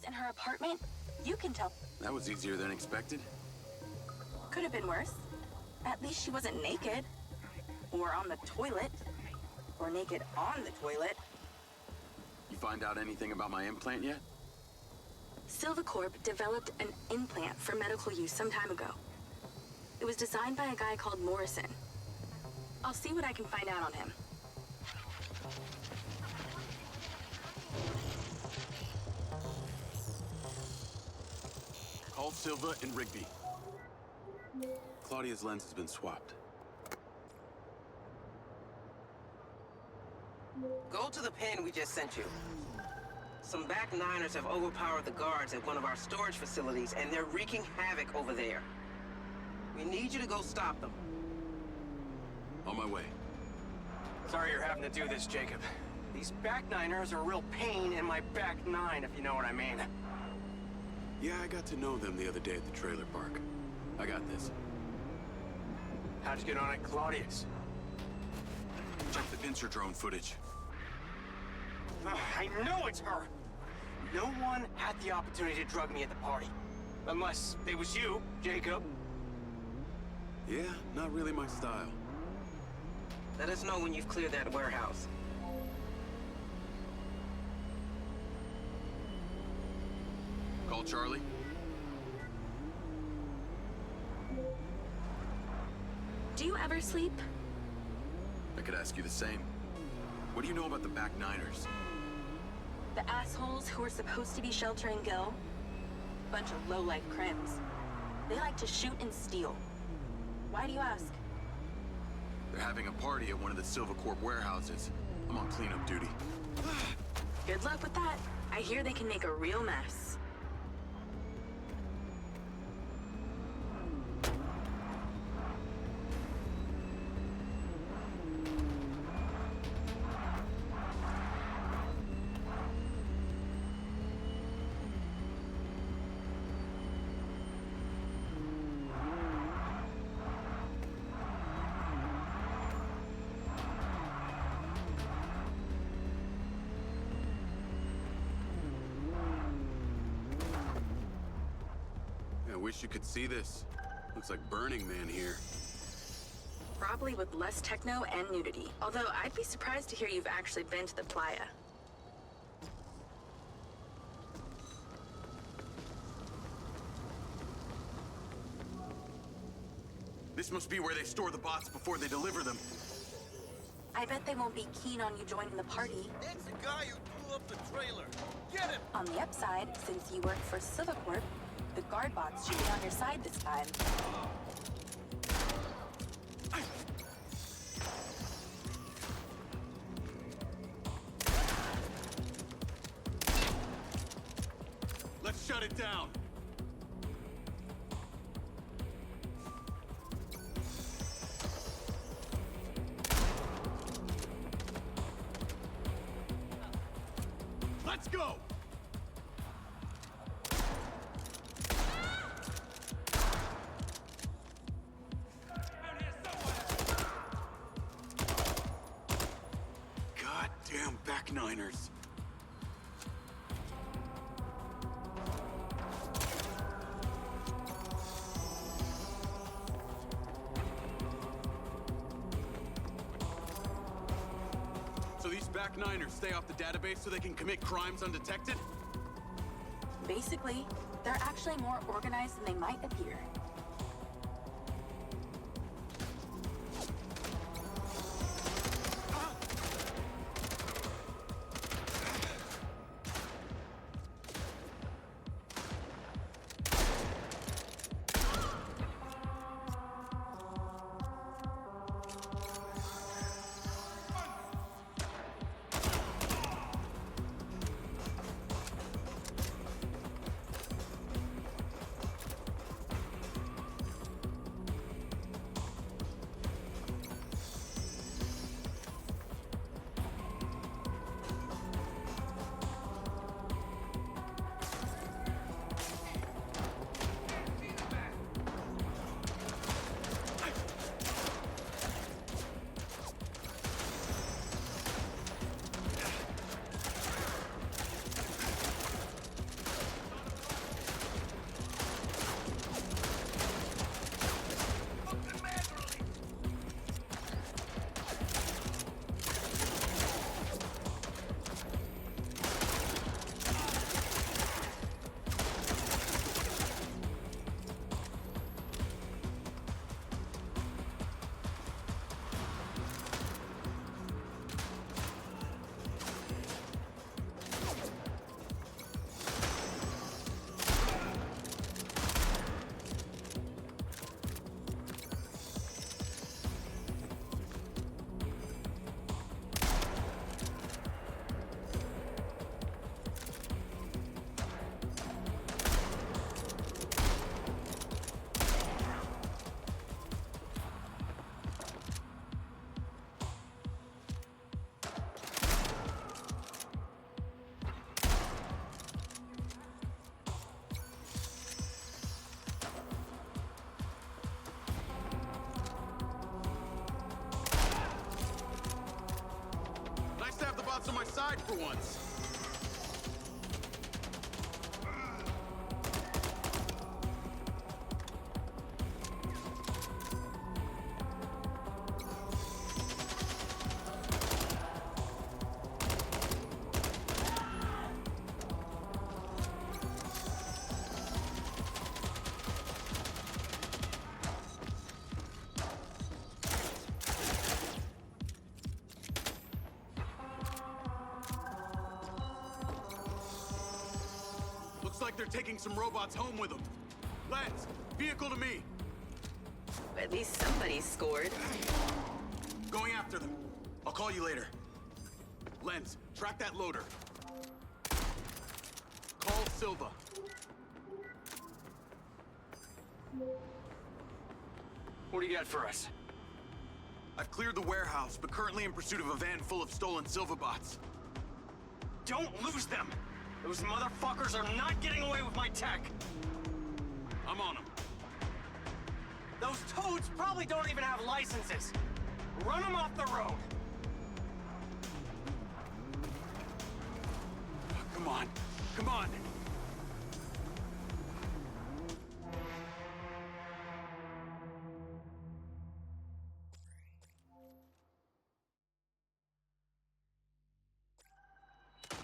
in her apartment, you can tell. That was easier than expected. Could have been worse. At least she wasn't naked. Or on the toilet. Or naked on the toilet. You find out anything about my implant yet? Silvacorp developed an implant for medical use some time ago. It was designed by a guy called Morrison. I'll see what I can find out on him. Call Silva and Rigby. Claudia's lens has been swapped. Go to the pin we just sent you. Some back niners have overpowered the guards at one of our storage facilities, and they're wreaking havoc over there. We need you to go stop them. On my way. Sorry you're having to do this, Jacob. These back niners are a real pain in my back nine, if you know what I mean. Yeah, I got to know them the other day at the trailer park. I got this. How'd you get on at Claudia's? Check the pincer drone footage. I know it's her! No one had the opportunity to drug me at the party. Unless it was you, Jacob. Yeah, not really my style. Let us know when you've cleared that warehouse. Call Charlie. Do you ever sleep? I could ask you the same. What do you know about the back niners? The assholes who were supposed to be sheltering Gil? Bunch of low-life crims. They like to shoot and steal. Why do you ask? They're having a party at one of the Silvacorp warehouses. I'm on cleanup duty. Good luck with that. I hear they can make a real mess. I wish you could see this. Looks like Burning Man here. Probably with less techno and nudity. Although I'd be surprised to hear you've actually been to the playa. This must be where they store the bots before they deliver them. I bet they won't be keen on you joining the party. That's the guy who blew up the trailer. Get him! On the upside, since you work for Silvacorp, the guard bots should be on your side this time. Let's shut it down. Let's go! Goddamn back niners. So these back niners stay off the database so they can commit crimes undetected? Basically, they're actually more organized than they might appear. side for once. Looks like they're taking some robots home with them. Lens, vehicle to me. At least somebody scored. Going after them. I'll call you later. Lens, track that loader. Call Silva. What do you got for us? I've cleared the warehouse, but currently in pursuit of a van full of stolen Silva bots. Don't lose them! Those motherfuckers are not getting away with my tech! I'm on them. Those toads probably don't even have licenses! Run them off the road! Come on. Come on.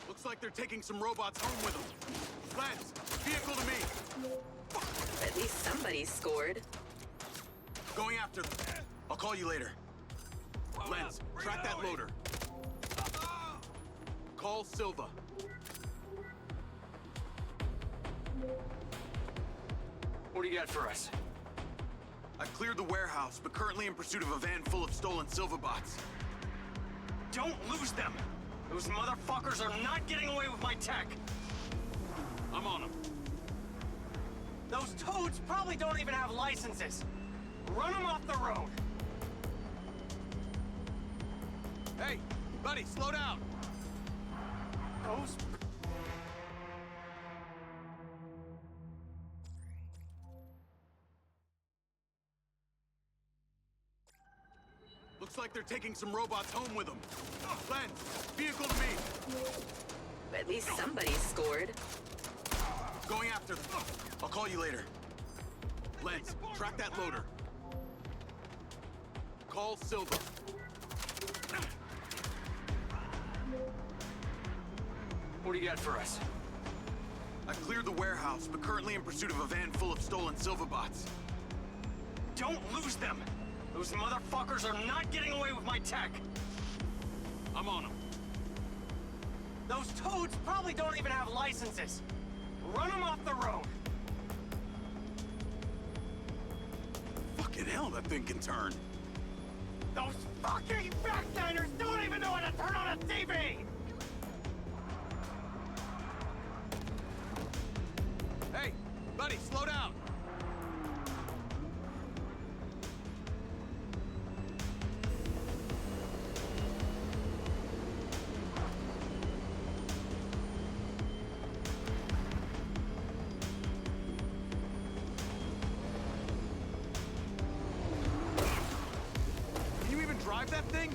Looks like they're taking some robots home with them. Lens, vehicle to me. At least somebody scored. Going after them. I'll call you later. Lens, track that loader. Call Silva. What do you got for us? I've cleared the warehouse, but currently in pursuit of a van full of stolen Silva bots. Don't lose them! Those motherfuckers are not getting away with my tech! I'm on them. Those toads probably don't even have licenses! Run them off the road! Hey, buddy, slow down. Those... Looks like they're taking some robots home with them. Lens, vehicle to me. At least somebody scored. Going after them. I'll call you later. Lens, track that loader. Call Silva. What do you got for us? I've cleared the warehouse, but currently in pursuit of a van full of stolen Silva bots. Don't lose them! Those motherfuckers are not getting away with my tech! I'm on them. Those toads probably don't even have licenses! Run them off the road! Fucking hell, that thing can turn. Those fucking backliners don't even know how to turn on a TV! Hey, buddy, slow down. Can you even drive that thing?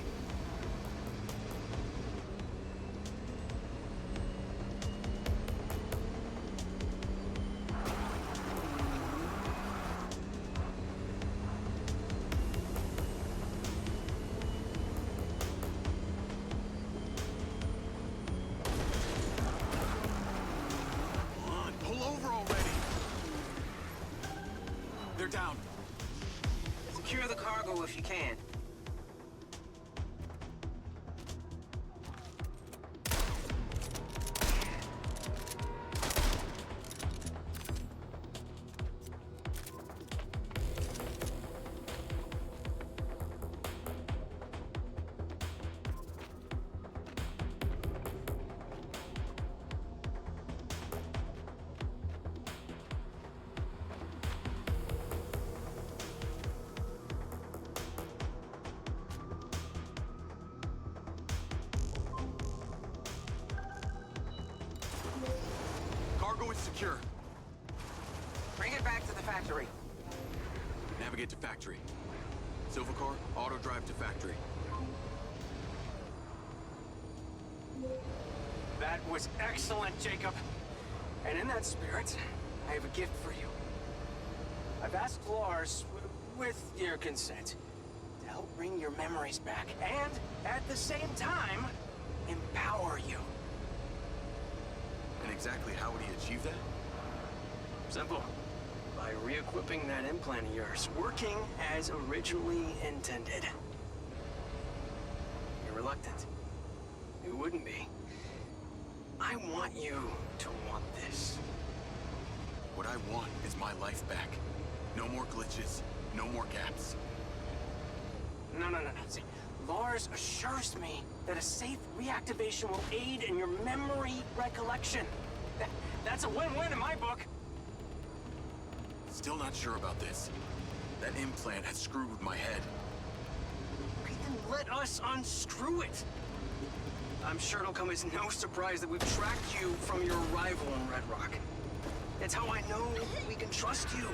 Come on, pull over already. They're down. Secure the cargo if you can. Cargo is secure. Bring it back to the factory. Navigate to factory. Silva car, auto drive to factory. That was excellent, Jacob. And in that spirit, I have a gift for you. I've asked Lars, with your consent, to help bring your memories back, and at the same time, empower you. And exactly how would he achieve that? Simple. By re-equipping that implant of yours, working as originally intended. You're reluctant. Who wouldn't be? I want you to want this. What I want is my life back. No more glitches, no more gaps. No. See, Lars assures me that a safe reactivation will aid in your memory recollection. That's a win-win in my book. Still not sure about this. That implant has screwed with my head. Okay, then let us unscrew it. I'm sure it'll come as no surprise that we've tracked you from your arrival in Red Rock. It's how I know we can trust you.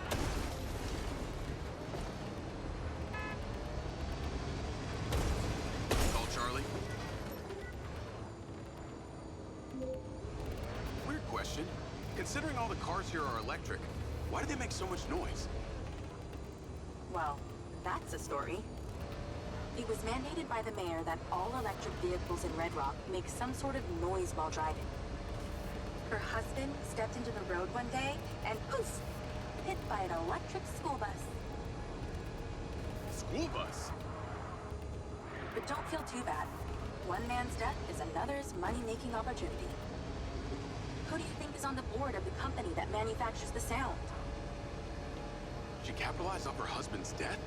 Call Charlie. Weird question. Considering all the cars here are electric, why do they make so much noise? Well, that's a story. It was mandated by the mayor that all electric vehicles in Red Rock make some sort of noise while driving. Her husband stepped into the road one day and poof! Hit by an electric school bus. School bus? But don't feel too bad. One man's death is another's money-making opportunity. Who do you think is on the board of the company that manufactures the sound? She capitalized off her husband's death?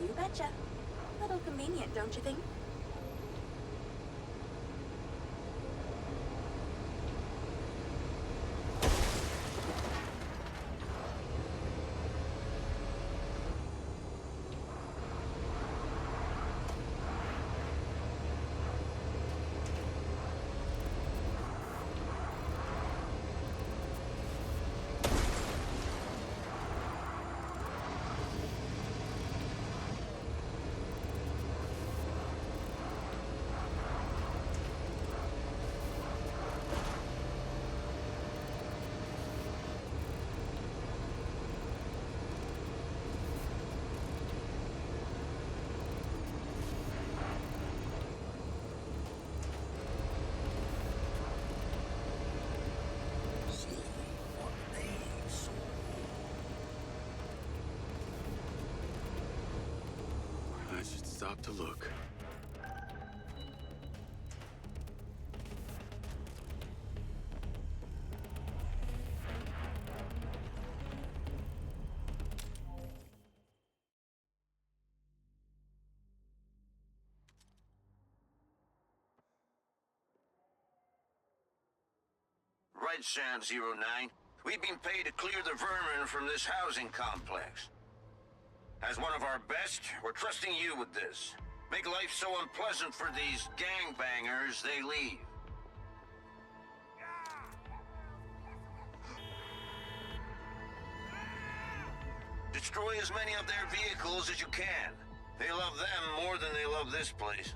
You betcha. A little convenient, don't you think? I should stop to look. Red Sound 09. We've been paid to clear the vermin from this housing complex. As one of our best, we're trusting you with this. Make life so unpleasant for these gangbangers, they leave. Destroy as many of their vehicles as you can. They love them more than they love this place.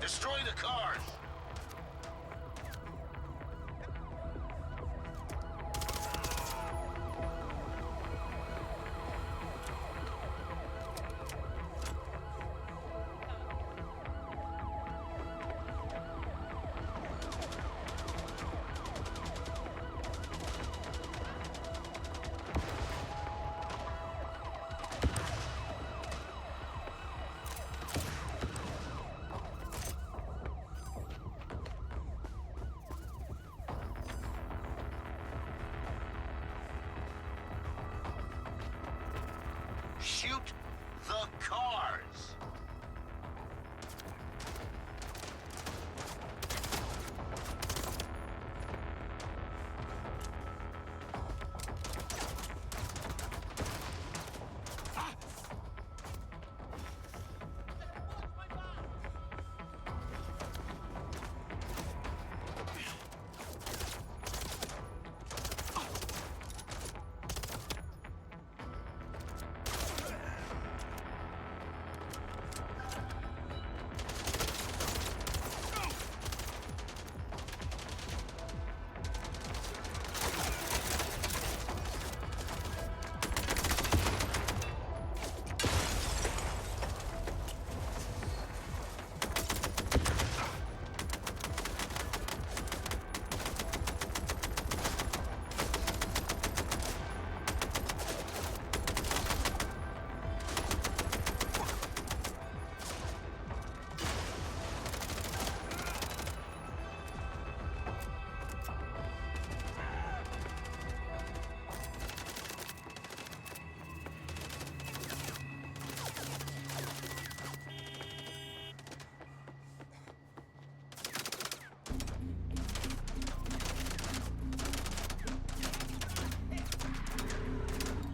Destroy the cars! Shoot the cars!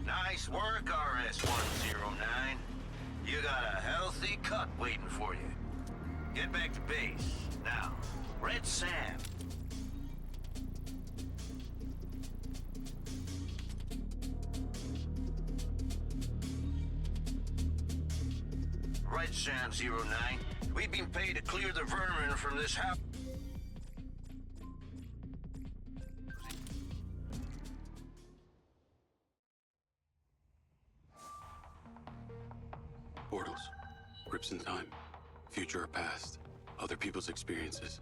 Nice work, RS-109. You got a healthy cut waiting for you. Get back to base. Now, Red Sam. Red Sam 09. We've been paid to clear the vermin from this house. Portals. Grips in time. Future or past. Other people's experiences.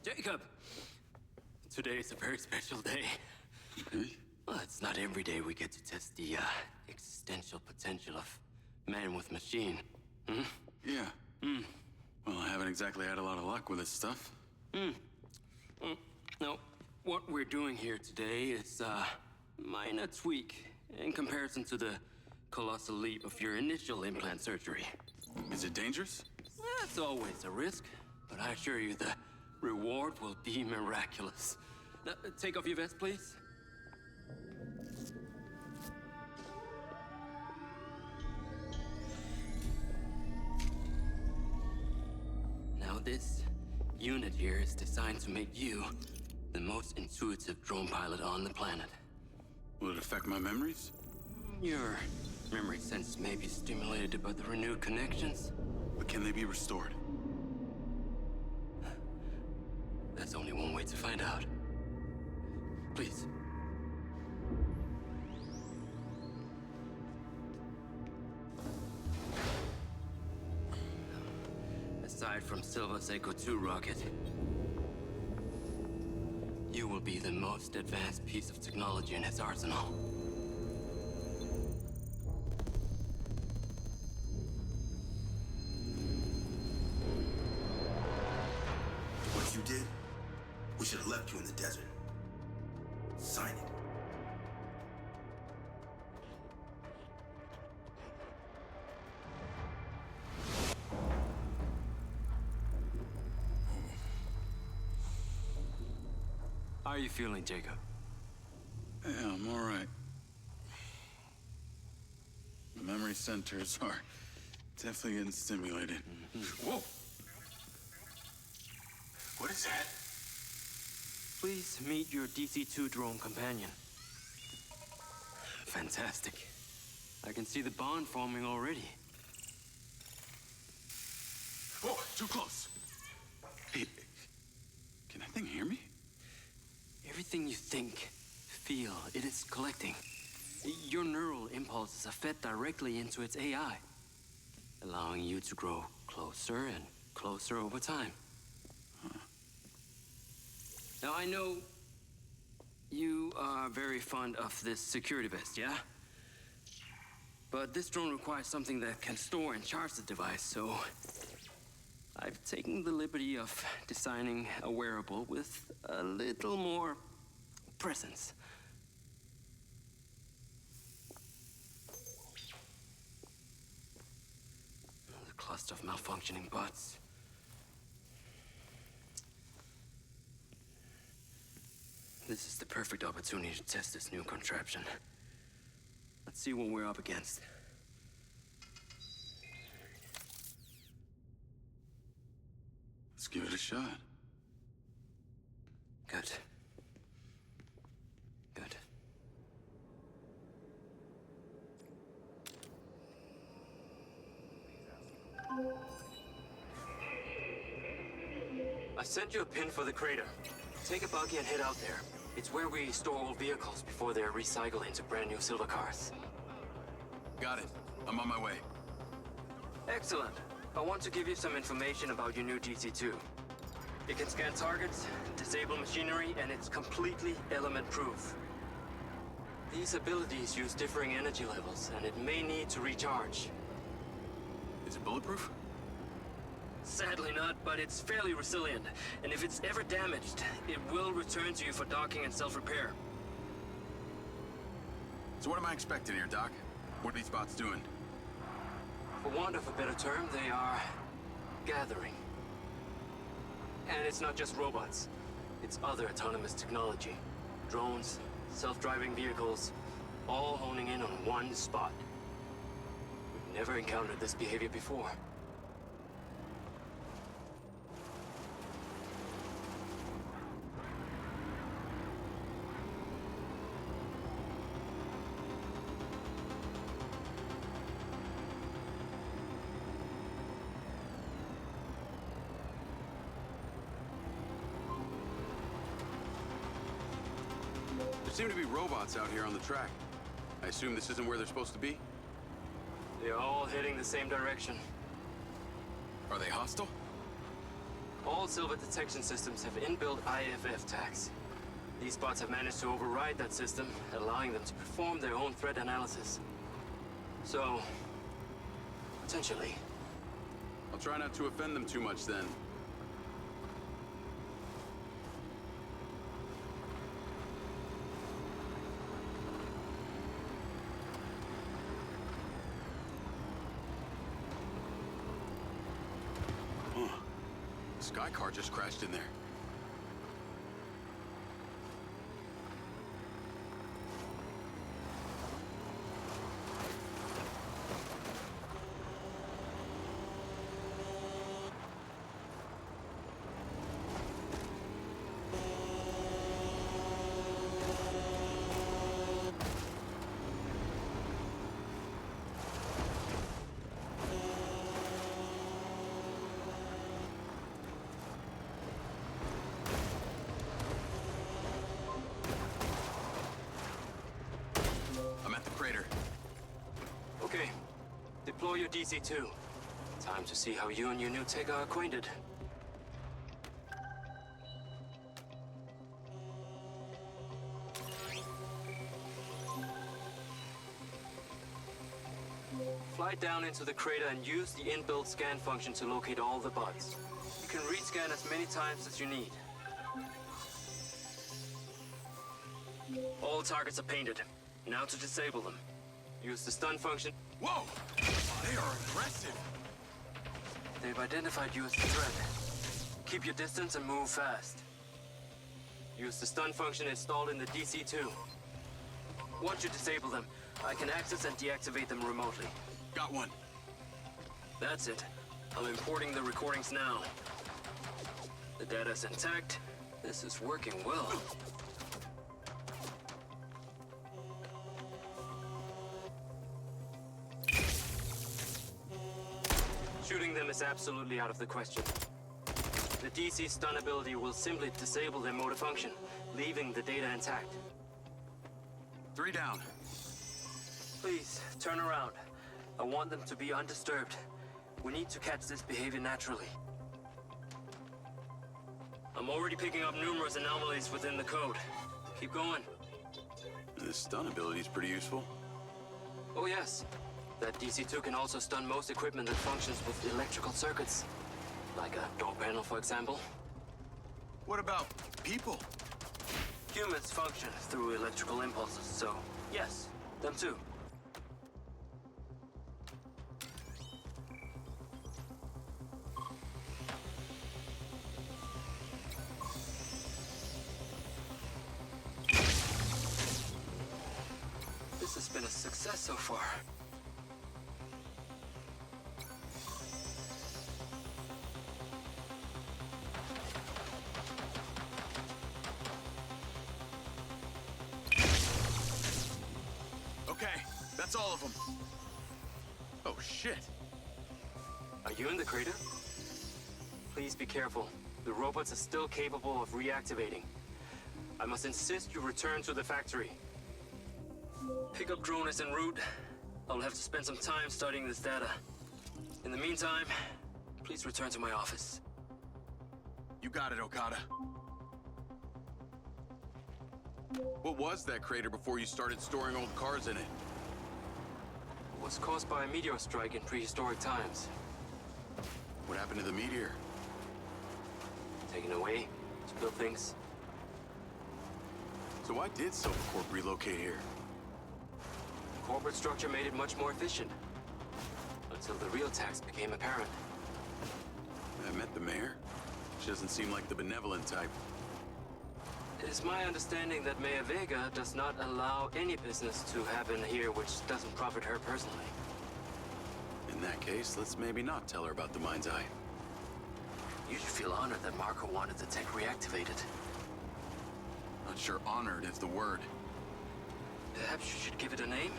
Jacob! Today is a very special day. Okay. Well, it's not every day we get to test the existential potential of man with machine. Hmm? Yeah. Well, I haven't exactly had a lot of luck with this stuff. No, what we're doing here today is a minor tweak in comparison to the colossal leap of your initial implant surgery. Is it dangerous? That's always a risk, but I assure you the reward will be miraculous. Now, take off your vest, please. Now this unit here is designed to make you The most intuitive drone pilot on the planet. Will it affect my memories? Your memory sense may be stimulated by the renewed connections. But can they be restored? There's only one way to find out. Please. Aside from Silva's Echo 2 rocket, you will be the most advanced piece of technology in his arsenal. What you did, we should have left you in the desert. Sign it. How are you feeling, Jacob? Yeah, I'm all right. The memory centers are definitely getting stimulated. Whoa! What is that? Please meet your DC-2 drone companion. Fantastic. I can see the bond forming already. Whoa, too close. Hey, can that thing hear me? Everything you think, feel, it is collecting. Your neural impulses are fed directly into its AI, allowing you to grow closer and closer over time. Now, I know you are very fond of this security vest, yeah? But this drone requires something that can store and charge the device, so I've taken the liberty of designing a wearable with a little more presence. The cluster of malfunctioning bots. This is the perfect opportunity to test this new contraption. Let's see what we're up against. Let's give it a shot. Good. Good. I sent you a pin for the crater. Take a buggy and head out there. It's where we store old vehicles before they're recycled into brand new silver cars. Got it. I'm on my way. Excellent. I want to give you some information about your new DC-2. It can scan targets, disable machinery, and it's completely element-proof. These abilities use differing energy levels, and it may need to recharge. Is it bulletproof? Sadly not, but it's fairly resilient, and if it's ever damaged, it will return to you for docking and self-repair. So what am I expecting here, Doc? What are these bots doing? For want of a better term, they are gathering. And it's not just robots. It's other autonomous technology. Drones, self-driving vehicles, all honing in on one spot. We've never encountered this behavior before. There seem to be robots out here on the track. I assume this isn't where they're supposed to be? They're all heading the same direction. Are they hostile? All Silver detection systems have inbuilt IFF tags. These bots have managed to override that system, allowing them to perform their own threat analysis. So, potentially. I'll try not to offend them too much then. Sky car just crashed in there. your DC-2. Time to see how you and your new tech are acquainted. Fly down into the crater and use the inbuilt scan function to locate all the bugs. You can rescan as many times as you need. All targets are painted. Now to disable them. Use the stun function. Whoa! They are aggressive. They've identified you as a threat. Keep your distance and move fast. Use the stun function installed in the DC-2. Once you disable them, I can access and deactivate them remotely. Got one. That's it. I'm importing the recordings now. The data's intact. This is working well. Shooting them is absolutely out of the question. The DC stun ability will simply disable their mode of function, leaving the data intact. 3 down. Please, turn around. I want them to be undisturbed. We need to catch this behavior naturally. I'm already picking up numerous anomalies within the code. Keep going. This stun ability is pretty useful. Oh yes. That DC-2 can also stun most equipment that functions with electrical circuits. Like a door panel, for example. What about people? Humans function through electrical impulses, so yes, them too. This has been a success so far. Okay, that's all of them. Oh, shit. Are you in the crater? Please be careful. The robots are still capable of reactivating. I must insist you return to the factory. Pickup drone is en route. I'll have to spend some time studying this data. In the meantime, please return to my office. You got it, Okada. What was that crater before you started storing old cars in it? It was caused by a meteor strike in prehistoric times. What happened to the meteor? Taken away to build things. So why did Silvercorp relocate here? Corporate structure made it much more efficient. Until the real tax became apparent. I met the mayor. She doesn't seem like the benevolent type. It is my understanding that Mayor Vega does not allow any business to happen here which doesn't profit her personally. In that case, let's maybe not tell her about the MindsEye. You should feel honored that Marco wanted the tech reactivated. Not sure honored is the word. Perhaps you should give it a name?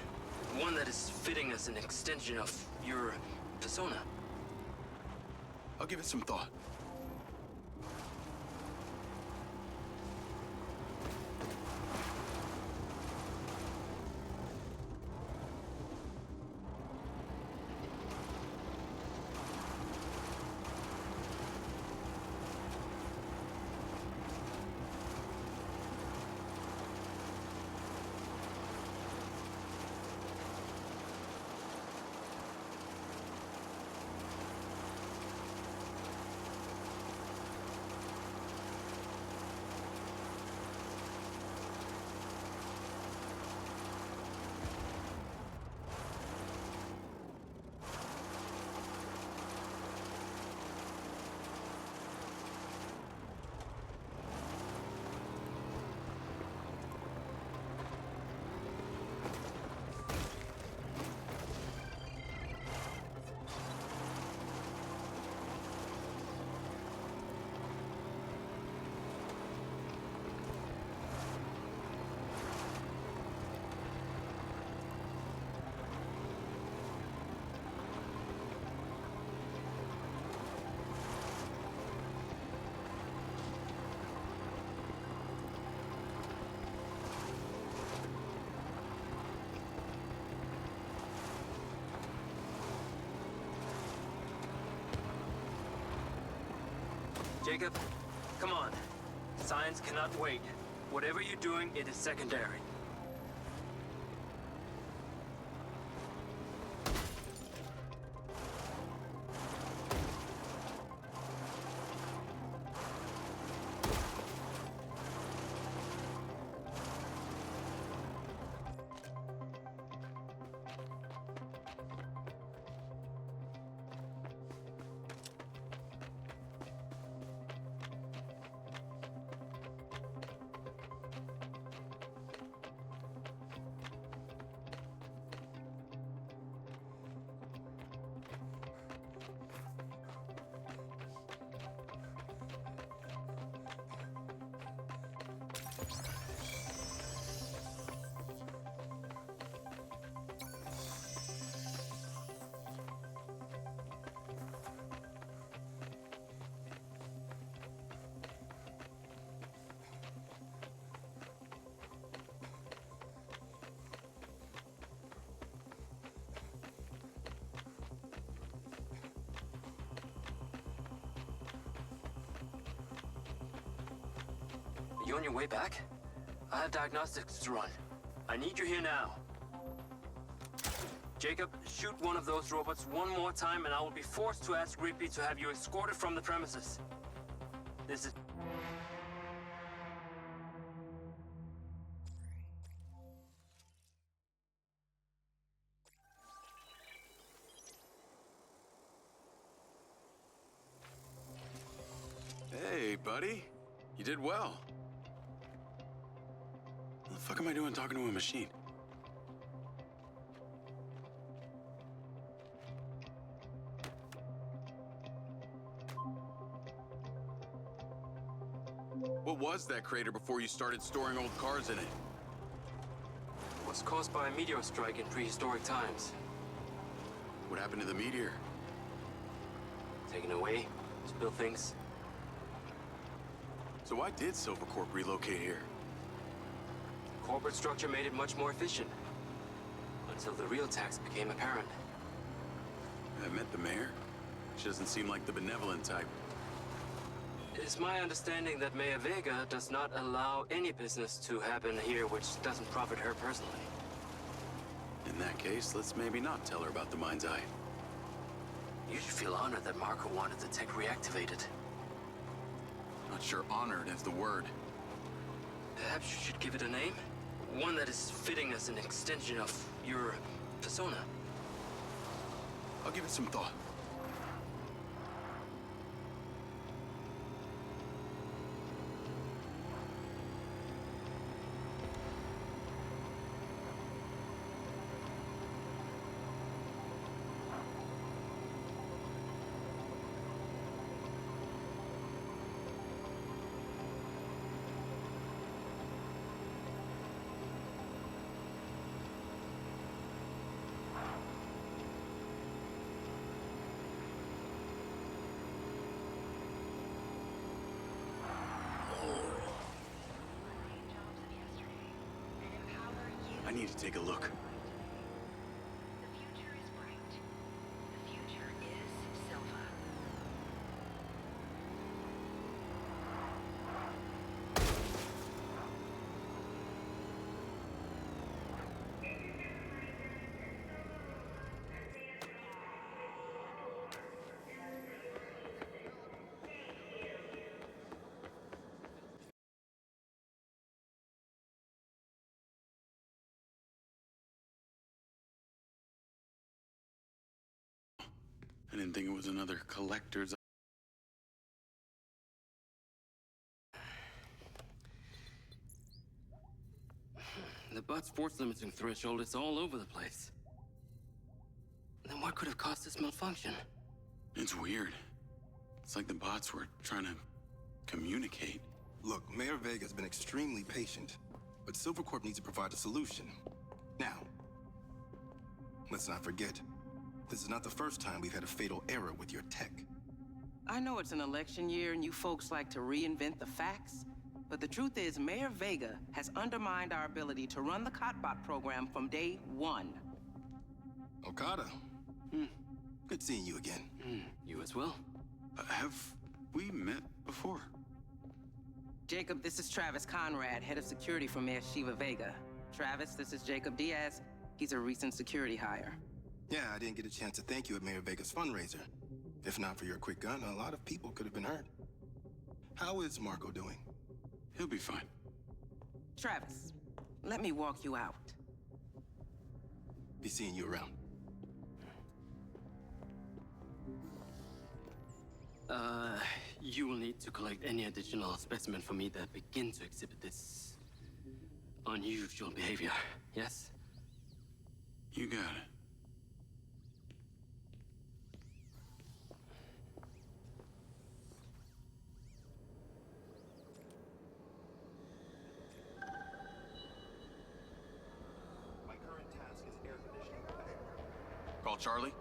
One that is fitting as an extension of your persona. I'll give it some thought. Jacob, come on. Science cannot wait. Whatever you're doing, it is secondary. You on your way back? I have diagnostics to run. I need you here now. Jacob, shoot one of those robots one more time and I will be forced to ask Ripley to have you escorted from the premises. This is... Hey, buddy. You did well. What the fuck am I doing talking to a machine? What was that crater before you started storing old cars in it? It was caused by a meteor strike in prehistoric times. What happened to the meteor? Taken away, spill things. So why did Silvercorp relocate here? Corporate structure made it much more efficient. Until the real tax became apparent. I met the mayor. She doesn't seem like the benevolent type. It is my understanding that Mayor Vega does not allow any business to happen here which doesn't profit her personally. In that case, let's maybe not tell her about the MindsEye. You should feel honored that Marco wanted the tech reactivated. Not sure honored is the word. Perhaps you should give it a name? One that is fitting as an extension of your persona. I'll give it some thought. I need to take a look. The future is bright. The future is Silva. I didn't think it was another collector's. The bot's force limiting threshold is all over the place. Then what could have caused this malfunction? It's weird. It's like the bots were trying to communicate. Look, Mayor Vega's been extremely patient, but Silvercorp needs to provide a solution. Now, let's not forget, this is not the first time we've had a fatal error with your tech. I know it's an election year and you folks like to reinvent the facts, but the truth is Mayor Vega has undermined our ability to run the Cotbot program from day one. Okada. Good seeing you again. You as well. Have We met before. Jacob, this is Travis Conrad, head of security for Mayor Shiva Vega. Travis, this is Jacob Diaz. He's a recent security hire. Yeah, I didn't get a chance to thank you at Mayor Vega's fundraiser. If not for your quick gun, a lot of people could have been hurt. How is Marco doing? He'll be fine. Travis, let me walk you out. Be seeing you around. You will need to collect any additional specimen for me that begin to exhibit this unusual behavior, yes? You got it. My current task is air conditioning the back. Call Charlie.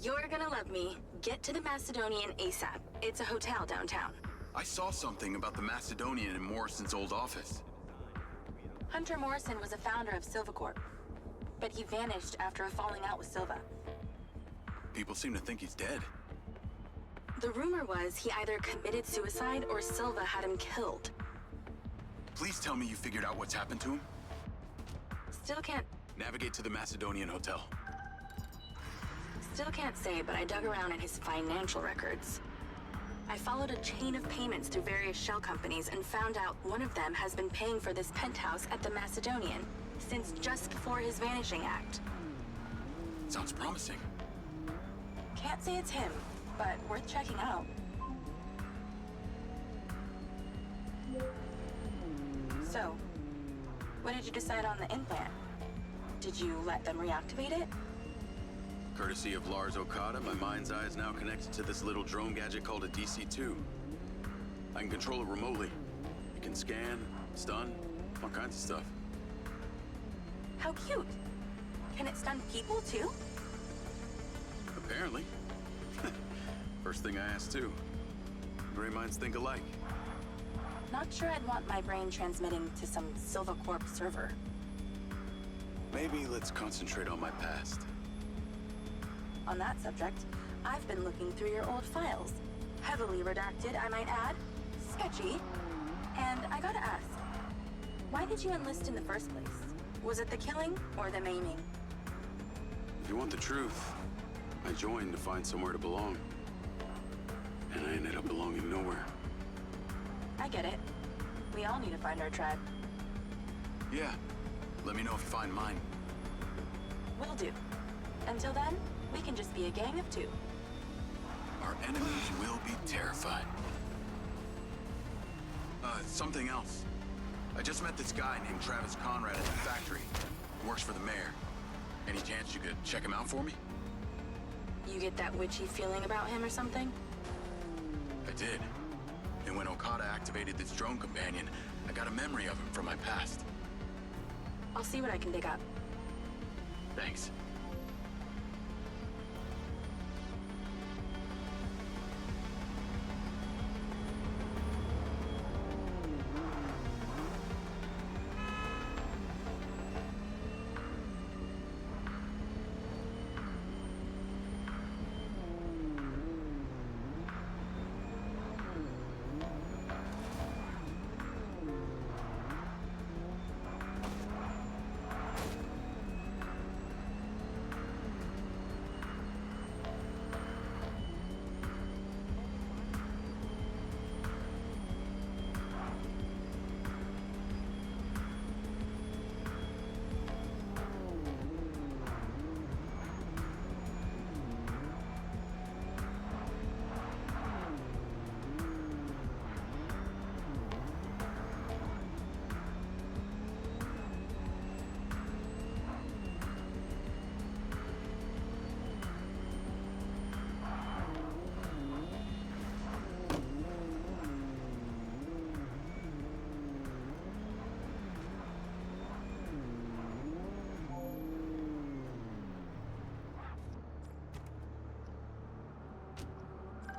You're gonna love me. Get to the Macedonian ASAP. It's a hotel downtown. I saw something about the Macedonian in Morrison's old office. Hunter Morrison was a founder of Silvacorp, but he vanished after a falling out with Silva. People seem to think he's dead. The rumor was he either committed suicide or Silva had him killed. Please tell me you figured out what's happened to him. Still can't Navigate to the Macedonian hotel. Still can't say, but I dug around in his financial records. I followed a chain of payments through various shell companies and found out one of them has been paying for this penthouse at the Macedonian since just before his vanishing act. Sounds promising. Can't say it's him, but worth checking out. So, what did you decide on the implant? Did you let them reactivate it? Courtesy of Lars Okada, my mind's eye is now connected to this little drone gadget called a DC-2. I can control it remotely. It can scan, stun, all kinds of stuff. How cute. Can it stun people too? Apparently. First thing I asked too. Gray minds think alike. Not sure I'd want my brain transmitting to some Silvacorp server. Maybe let's concentrate on my past. On that subject, I've been looking through your old files. Heavily redacted, I might add. Sketchy. And I gotta ask, why did you enlist in the first place? Was it the killing or the maiming? If you want the truth, I joined to find somewhere to belong. And I ended up belonging nowhere. I get it. We all need to find our tribe. Yeah. Let me know if you find mine. Will do. Until then, we can just be a gang of two. Our enemies will be terrified. Something else. I just met this guy named Travis Conrad at the factory. He works for the mayor. Any chance you could check him out for me? You get that witchy feeling about him or something? I did. And when Okada activated this drone companion, I got a memory of him from my past. I'll see what I can dig up. Thanks.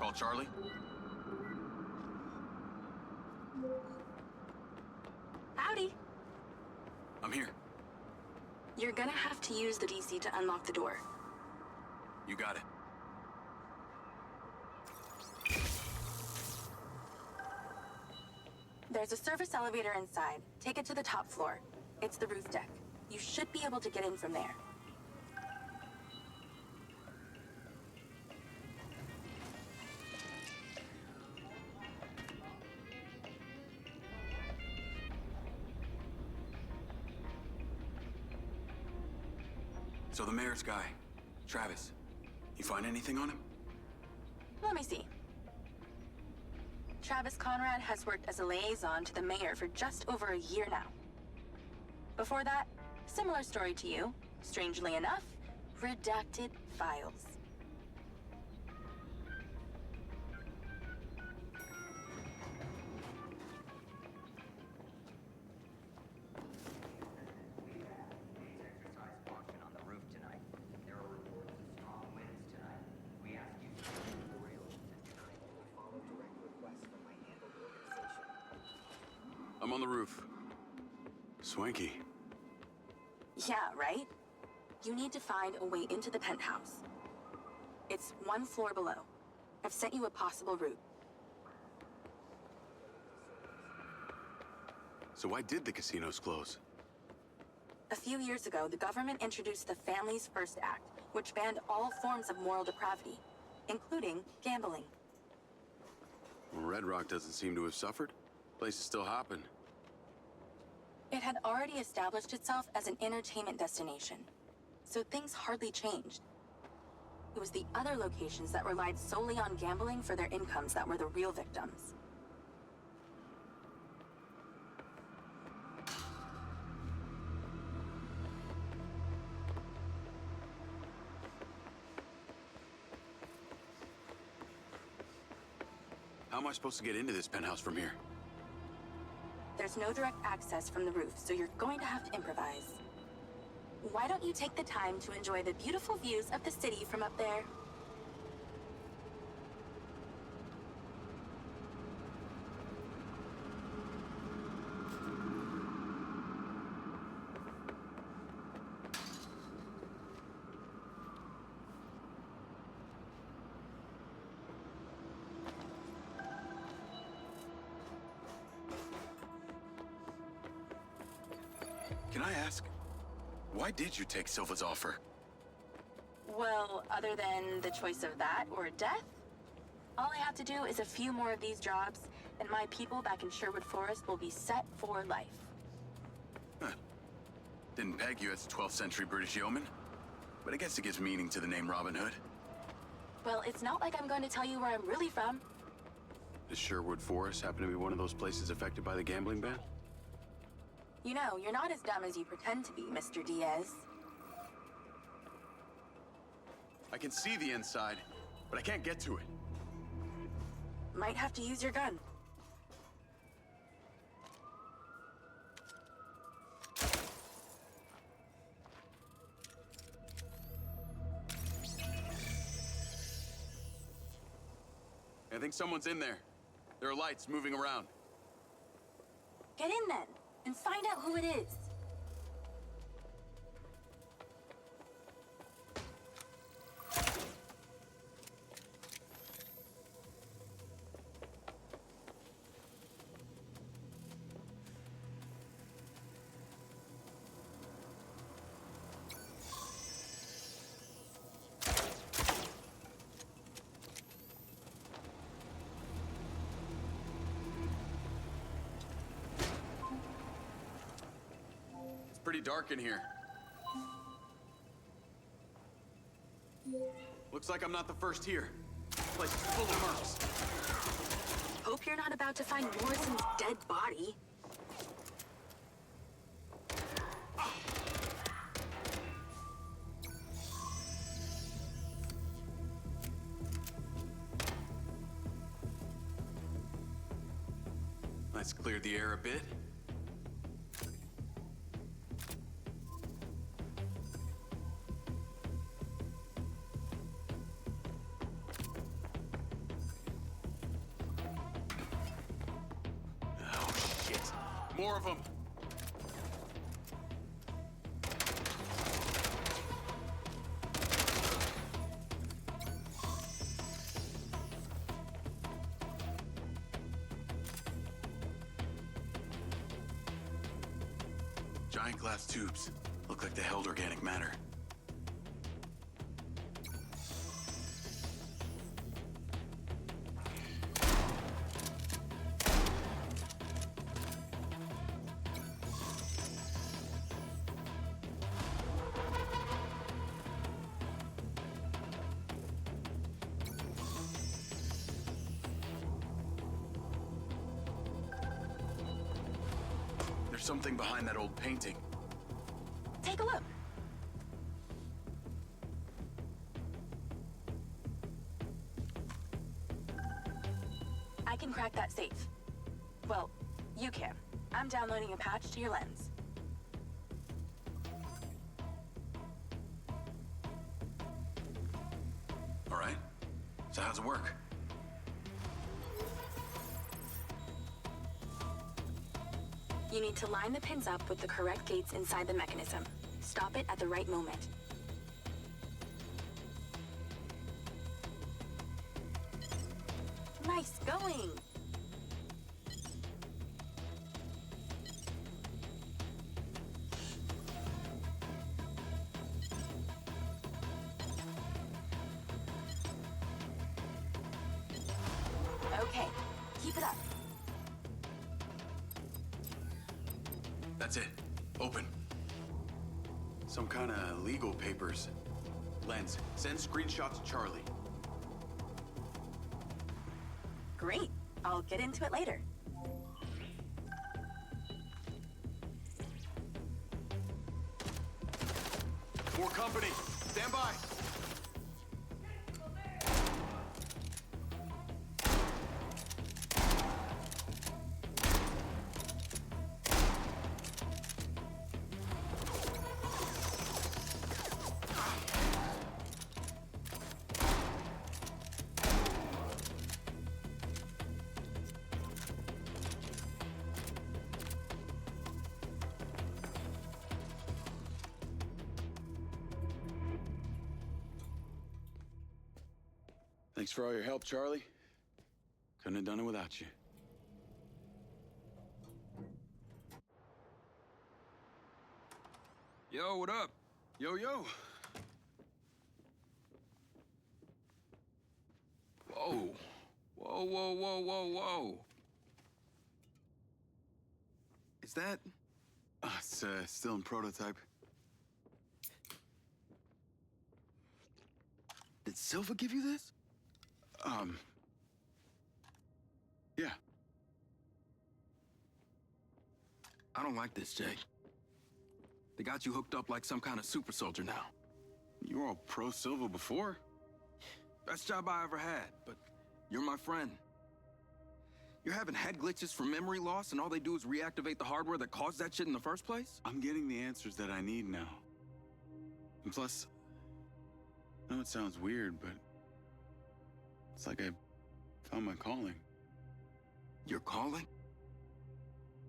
Call Charlie? Howdy. I'm here. You're gonna have to use the DC to unlock the door. You got it. There's a service elevator inside. Take it to the top floor. It's the roof deck. You should be able to get in from there. So the mayor's guy, Travis, you find anything on him? Let me see. Travis Conrad has worked as a liaison to the mayor for just over a year now. Before that, similar story to you. Strangely enough, redacted files. I'm on the roof. Swanky. Yeah, right? You need to find a way into the penthouse. It's one floor below. I've sent you a possible route. So why did the casinos close? A few years ago, the government introduced the Families First Act, which banned all forms of moral depravity, including gambling. Well, Red Rock doesn't seem to have suffered. Place is still hopping. It had already established itself as an entertainment destination, so things hardly changed. It was the other locations that relied solely on gambling for their incomes that were the real victims. How am I supposed to get into this penthouse from here? There's no direct access from the roof, so you're going to have to improvise. Why don't you take the time to enjoy the beautiful views of the city from up there? Can I ask, why did you take Silva's offer? Well, other than the choice of that or death, all I have to do is a few more of these jobs, and my people back in Sherwood Forest will be set for life. Huh. Didn't peg you as a 12th century British yeoman, but I guess it gives meaning to the name Robin Hood. Well, it's not like I'm going to tell you where I'm really from. Does Sherwood Forest happen to be one of those places affected by the gambling ban? You know, you're not as dumb as you pretend to be, Mr. Diaz. I can see the inside, but I can't get to it. Might have to use your gun. I think someone's in there. There are lights moving around. Get in then, and find out who it is. Pretty dark in here. Looks like I'm not the first here. This place is full of mercs. Hope you're not about to find Morrison's dead body. Let's clear the air a bit. More of them. Giant glass tubes. Look like they held organic matter. There's something behind that old painting. Take a look. I can crack that safe. Well, you can. I'm downloading a patch to your lens. All right. So how's it work? You need to line the pins up with the correct gates inside the mechanism. Stop it at the right moment. Nice going! Okay, keep it up. That's it. Open. Some kind of legal papers. Lens, send screenshots to Charlie. Great. I'll get into it later. More company. Stand by. Thanks for all your help, Charlie. Couldn't have done it without you. Yo, what up? Yo, yo. Whoa. Whoa, whoa, whoa, whoa, whoa. Is that... It's still in prototype. Did Silva give you this? Yeah. I don't like this, Jake. They got you hooked up like some kind of super soldier now. You were all pro-Silva before. Best job I ever had, but you're my friend. You're having head glitches from memory loss, and all they do is reactivate the hardware that caused that shit in the first place? I'm getting the answers that I need now. And plus, I know it sounds weird, but it's like I found my calling. Your calling?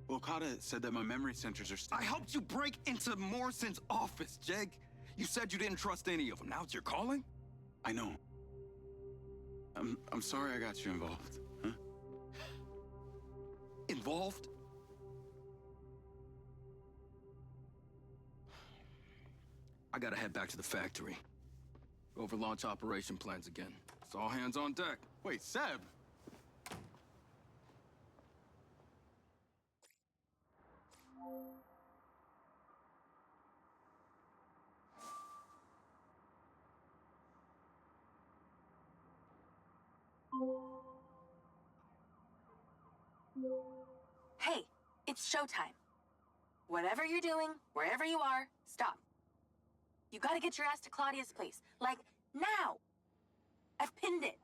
Well, Okada said that my memory centers are still... I helped you break into Morrison's office, Jake. You said you didn't trust any of them. Now it's your calling? I know. I'm sorry I got you involved, huh? Involved? I gotta head back to the factory. Go over launch operation plans again. It's all hands on deck. Wait, Seb! Hey, it's showtime. Whatever you're doing, wherever you are, stop. You gotta get your ass to Claudia's place. Like, now! I've pinned it.